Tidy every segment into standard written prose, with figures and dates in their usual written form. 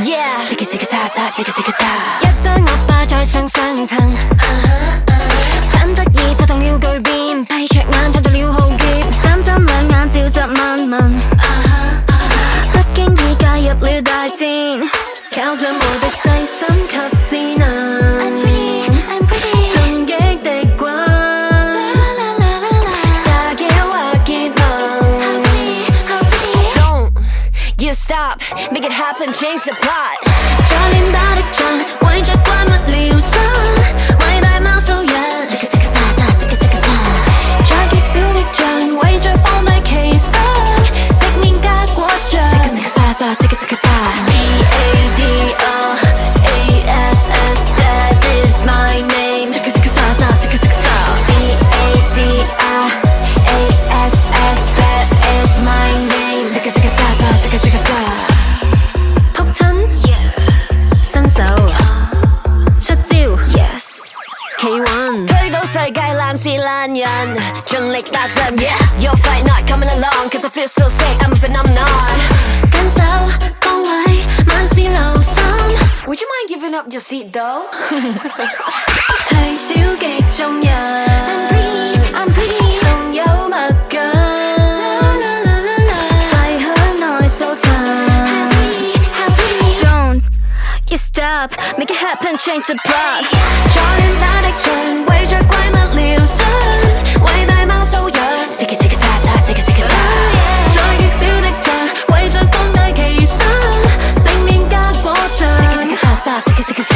Yeah， 食嘅沙沙，食嘅沙。一堆惡霸再上上層，貪得意發動了巨變，閉着眼創造了浩劫，眨眨兩眼召集萬民，不經意介入了大戰，靠着無敵細心及智能。Stop, make it happen, change the plot。 在臉打的仗，為着怪物療傷，為大貓掃藥。食嘅沙沙，食嘅沙。在極小的像，為着放低歧傷，食麵加果醬。食嘅沙沙，食嘅沙。BADOASS, that is my name。食嘅沙沙，食嘅沙。BADOASS, that is my name。食嘅沙沙，食嘅沙。撲親，伸手，出招，企穩，推倒世界爛事爛人，盡力達陣。Yeah，your fight not coming along，cause I feel so sick, I'm a phenomenon。緊守崗位，萬事留心。Would you mind giving up your seat though？ 睇小極眾人。I'm pretty， 仲有墨鏡，廢響內掃塵。Don't you stop, make it happen, change the plot。 在亂打的仗，為着怪物療傷，為大貓掃藥。食嘅沙沙，食嘅沙。在極小的像，為着放大歧傷，食麵加果醬。食嘅沙沙，食嘅沙。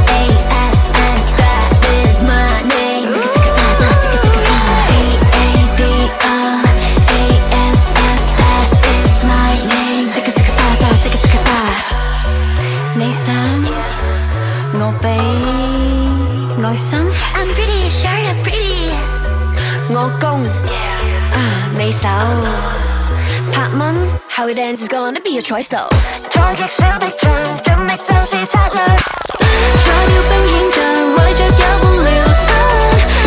BADOASS, that is my name。食嘅沙沙，食嘅沙。BADOASS, that is my name。食嘅沙沙，食嘅沙。你想我俾愛心 ？I'm pretty sure you're pretty。我攻你手，拍蚊 How we dance is gonna be your choice though。 在極小的像，盡力就是策略。在了冰險像，為着有伴療傷，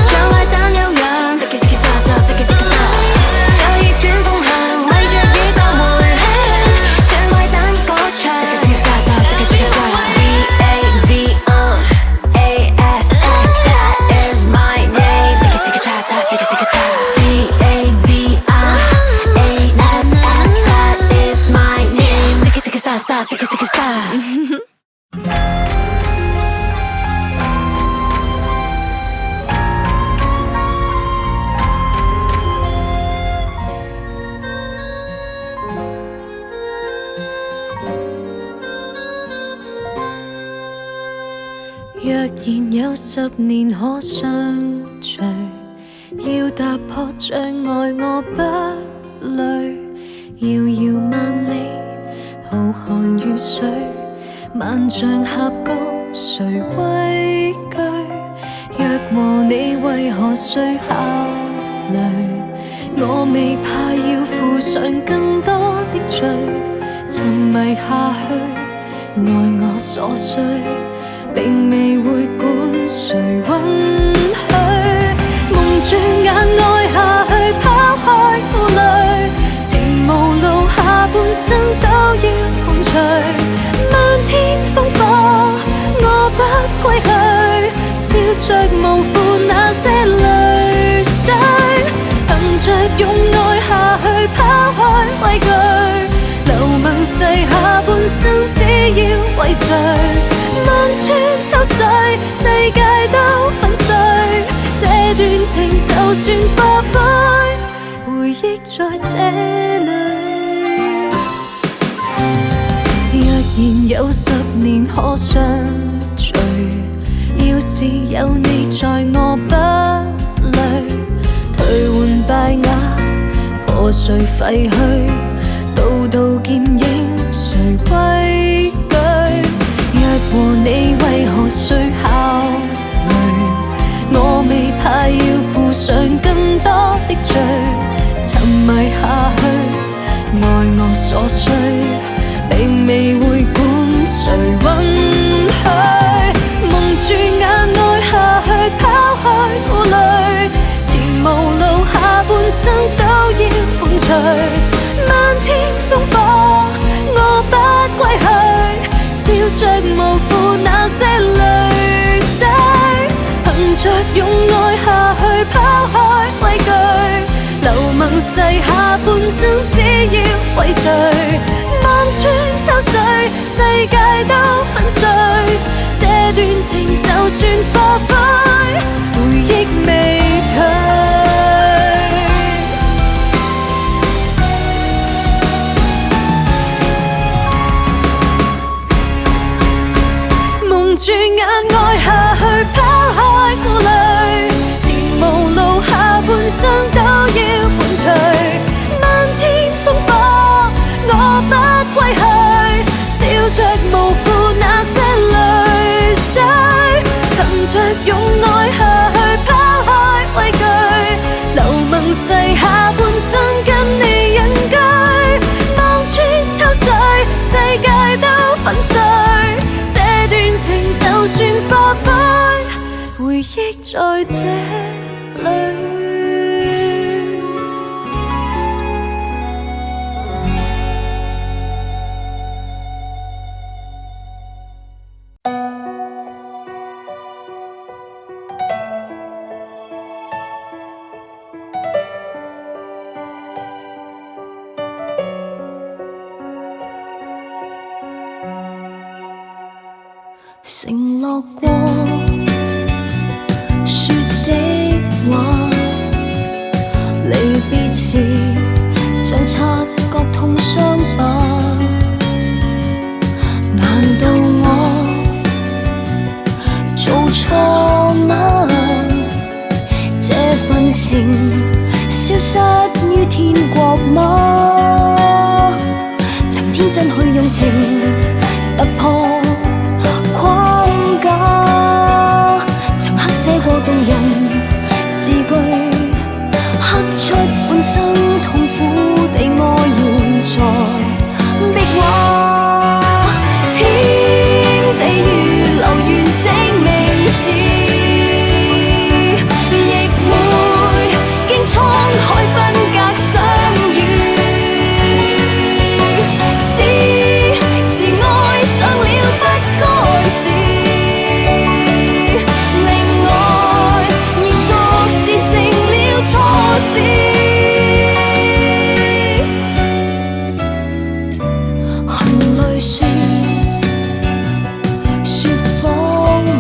像壞蛋有樣。食嘅沙沙，食嘅沙。在逆轉風向，為着宇宙回響，像壞蛋歌唱。食嘅沙沙，食嘅沙。BADOASS, that is my name。 食嘅沙沙，食嘅沙。BADOASS, that is my name。 食嘅沙沙，食嘅沙。若然有10年可相聚，要踏破障礙我不累。遙遙萬里，浩瀚雨水，萬丈峽谷誰畏懼？若和你為何需考慮？我未怕要負上更多的罪，沉迷下去，愛我所需。並未會管誰允許，蒙住眼愛下去，拋開顧慮，前無路下半生都要伴隨。漫天烽火，我不歸去，笑着無負那些淚水，憑着用愛下去，拋開畏懼，流氓世下半生只要為誰？萬川秋水，世界都粉碎，這段情就算化灰，回憶在這裏。若然有10年可相聚，要是有你在我不累，頹垣敗瓦，破碎廢墟，道道劍影誰畏懼？若和你為何需考慮？我未怕要負上更多的罪，沉迷下去，愛我所需，並未會管誰允許。蒙住眼愛下去，拋開顧慮，前無路下半生都要伴隨。漫天烽火，去，笑着無負那些淚水，憑着用愛下去拋開畏懼，流氓逝下半生只要為誰？萬川秋水，世界都粉碎，這段情就算化灰，回憶未退。蒙住眼愛下去拋開顧慮，前無路下半生都要伴隨，漫天烽火我不歸去，笑着無負那些淚水，憑着用愛下去拋開畏懼，流氓逝下半生跟你隱居，望穿秋水，世界都粉碎，這段情就算化灰，回憶在這裏。承諾過說的話，離別時就察覺痛傷吧。難道我做錯嗎？這份情消失於天國嗎？曾天真去用情突破框架，曾刻寫過動人字句，刻出半生痛苦地愛懸在壁畫。天地如流完證明字，亦會經滄海分隔相遇。是自愛上了不該是，令愛亦作是成了錯事。含淚說謊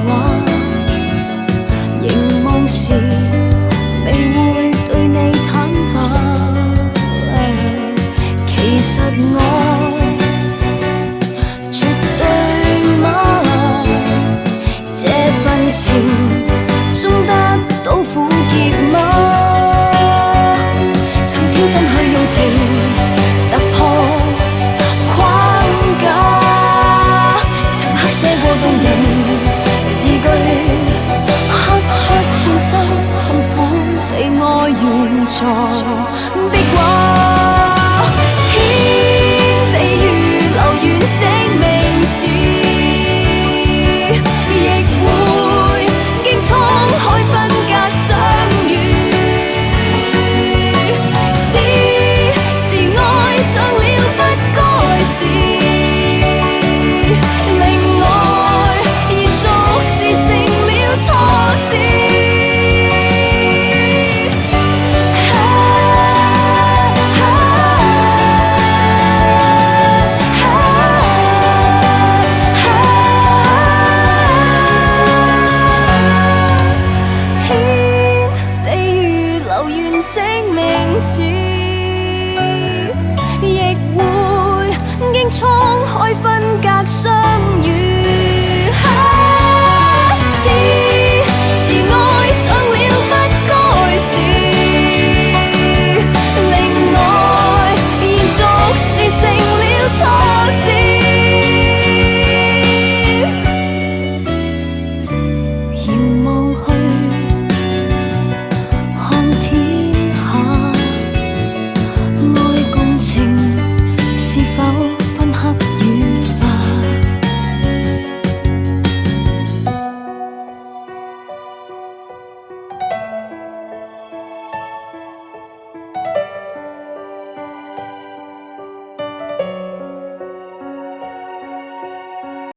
話，凝望時未會對你坦白。其實我絕對嗎？這份情終得到苦結嗎？曾天真去用情突破框架，曾刻寫過動人字句，刻出半生痛苦地愛懸在壁畫。天地如流完證明字，亦會經滄海分隔相遇。是自愛上了不該是，令愛延續是成了錯事。天地如流完證明字，亦會經滄海分隔相